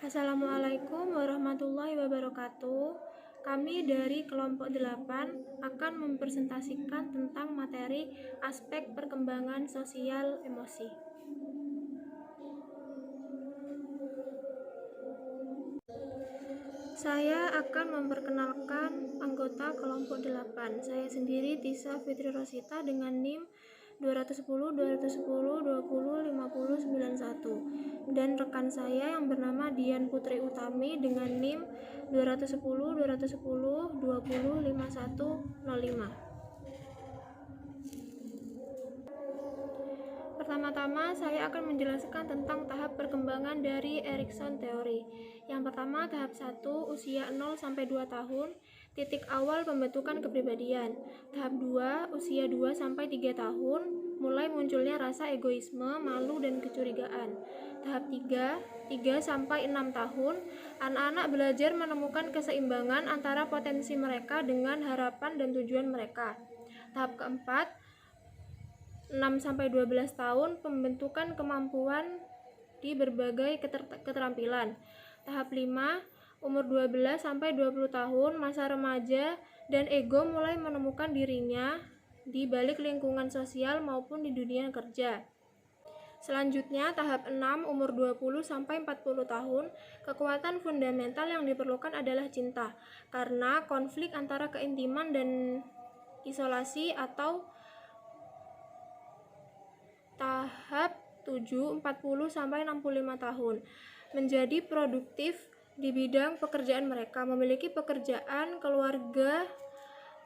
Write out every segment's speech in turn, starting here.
Assalamualaikum warahmatullahi wabarakatuh. Kami dari kelompok 8 akan mempresentasikan tentang materi aspek perkembangan sosial emosi. Saya akan memperkenalkan anggota kelompok 8. Saya sendiri Tisa Fitri Rosita dengan NIM 210 210 20 50 91 dan rekan saya yang bernama Dian Putri Utami dengan NIM 210 210 20 5105. Pertama-tama saya akan menjelaskan tentang tahap perkembangan dari Erikson teori. Yang pertama, tahap 1, usia 0 sampai 2 tahun, titik awal pembentukan kepribadian. Tahap 2, usia 2 sampai 3 tahun, mulai munculnya rasa egoisme, malu dan kecurigaan. Tahap 3, 3 sampai 6 tahun, anak-anak belajar menemukan keseimbangan antara potensi mereka dengan harapan dan tujuan mereka. Tahap keempat, 6-12 tahun, pembentukan kemampuan di berbagai keterampilan. Tahap 5, umur 12-20 tahun, masa remaja dan ego mulai menemukan dirinya di balik lingkungan sosial maupun di dunia kerja. Selanjutnya, tahap 6, umur 20-40 tahun, kekuatan fundamental yang diperlukan adalah cinta, karena konflik antara keintiman dan isolasi. Atau tahap 7, 40-65 tahun, menjadi produktif di bidang pekerjaan mereka, memiliki pekerjaan, keluarga,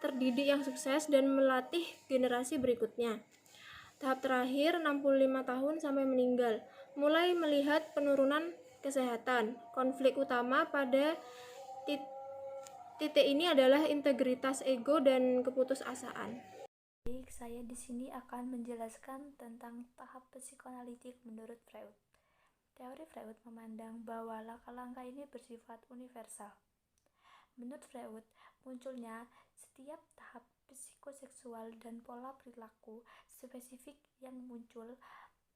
terdidik yang sukses, dan melatih generasi berikutnya. Tahap terakhir, 65 tahun sampai meninggal, mulai melihat penurunan kesehatan. Konflik utama pada titik ini adalah integritas ego dan keputusasaan. Baik, saya di sini akan menjelaskan tentang tahap psikoanalitik menurut Freud. Teori Freud memandang bahwa langkah-langkah ini bersifat universal. Menurut Freud, munculnya setiap tahap psikoseksual dan pola perilaku spesifik yang muncul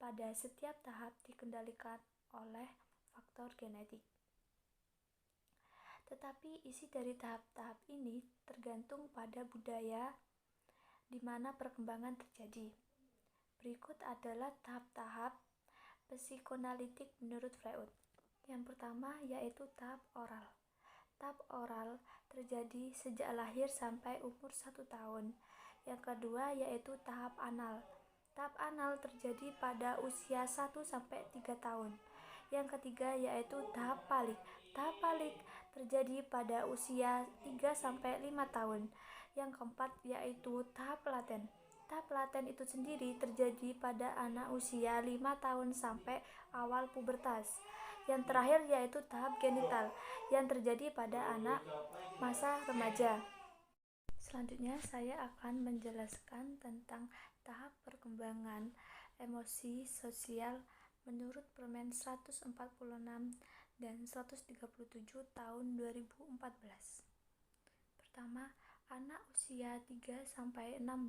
pada setiap tahap dikendalikan oleh faktor genetik. Tetapi isi dari tahap-tahap ini tergantung pada budaya di mana perkembangan terjadi. Berikut adalah tahap-tahap psikoanalitik menurut Freud. Yang pertama yaitu tahap oral. Tahap oral terjadi sejak lahir sampai umur 1 tahun. Yang kedua yaitu tahap anal. Tahap anal terjadi pada usia 1-3 tahun. Yang ketiga yaitu tahap palik. Tahap palik terjadi pada usia 3-5 tahun. Yang keempat yaitu tahap laten. Tahap laten itu sendiri terjadi pada anak usia 5 tahun sampai awal pubertas. Yang terakhir yaitu tahap genital yang terjadi pada anak masa remaja. Selanjutnya saya akan menjelaskan tentang tahap perkembangan emosi sosial menurut Permen 146 dan 137 tahun 2014. Pertama, anak usia 3-6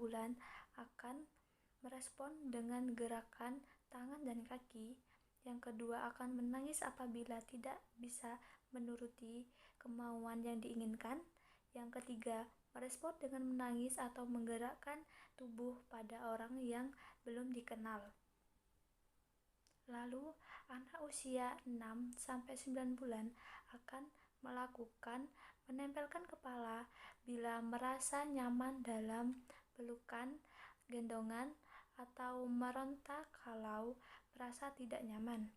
bulan akan merespon dengan gerakan tangan dan kaki. Yang kedua, akan menangis apabila tidak bisa menuruti kemauan yang diinginkan. Yang ketiga, merespon dengan menangis atau menggerakkan tubuh pada orang yang belum dikenal. Lalu, anak usia 6-9 bulan akan melakukan menempelkan kepala bila merasa nyaman dalam pelukan, gendongan, atau meronta kalau merasa tidak nyaman.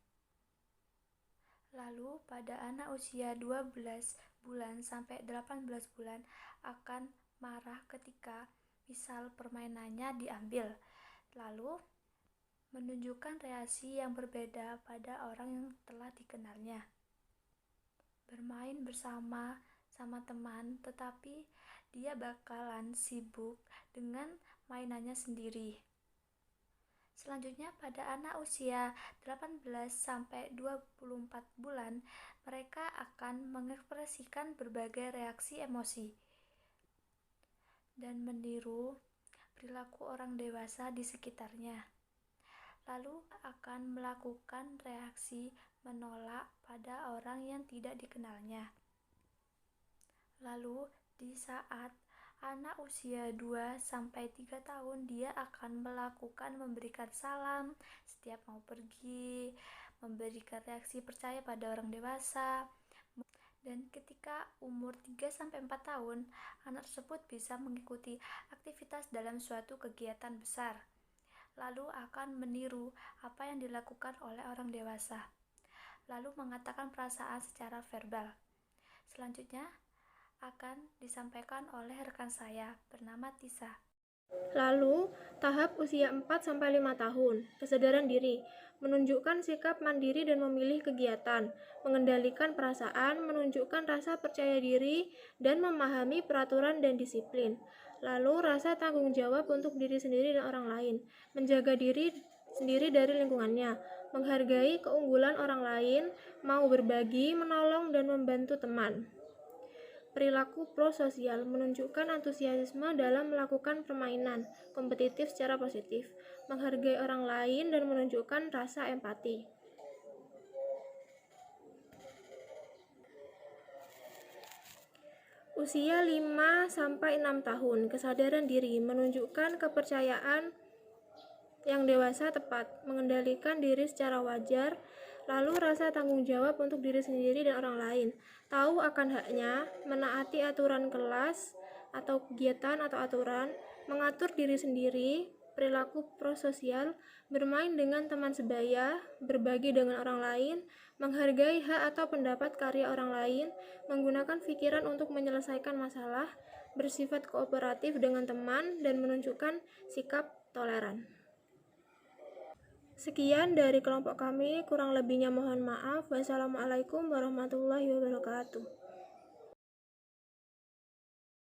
Lalu pada anak usia 12 bulan sampai 18 bulan akan marah ketika misal permainannya diambil, lalu menunjukkan reaksi yang berbeda pada orang yang telah dikenalnya. Bermain bersama teman, tetapi dia bakalan sibuk dengan mainannya sendiri. Selanjutnya pada anak usia 18-24 bulan, mereka akan mengekspresikan berbagai reaksi emosi dan meniru perilaku orang dewasa di sekitarnya. Lalu akan melakukan reaksi menolak pada orang yang tidak dikenalnya. Lalu, di saat anak usia 2-3 tahun, dia akan memberikan salam setiap mau pergi, memberikan reaksi percaya pada orang dewasa. Dan ketika umur 3-4 tahun, anak tersebut bisa mengikuti aktivitas dalam suatu kegiatan besar, lalu akan meniru apa yang dilakukan oleh orang dewasa, lalu mengatakan perasaan secara verbal. Selanjutnya akan disampaikan oleh rekan saya bernama Tisa. Lalu, tahap usia 4-5 tahun, kesadaran diri, menunjukkan sikap mandiri dan memilih kegiatan, mengendalikan perasaan, menunjukkan rasa percaya diri, dan memahami peraturan dan disiplin. Lalu, rasa tanggung jawab untuk diri sendiri dan orang lain, menjaga diri sendiri dari lingkungannya, menghargai keunggulan orang lain, mau berbagi, menolong, dan membantu teman. Perilaku prososial menunjukkan antusiasme dalam melakukan permainan kompetitif secara positif, menghargai orang lain, dan menunjukkan rasa empati. Usia 5-6 tahun, kesadaran diri menunjukkan kepercayaan yang dewasa tepat, mengendalikan diri secara wajar, lalu rasa tanggung jawab untuk diri sendiri dan orang lain, tahu akan haknya, menaati aturan kelas atau kegiatan atau aturan, mengatur diri sendiri, perilaku prososial, bermain dengan teman sebaya, berbagi dengan orang lain, menghargai hak atau pendapat karya orang lain, menggunakan pikiran untuk menyelesaikan masalah, bersifat kooperatif dengan teman, dan menunjukkan sikap toleran. Sekian dari kelompok kami, kurang lebihnya mohon maaf. Wassalamualaikum warahmatullahi wabarakatuh.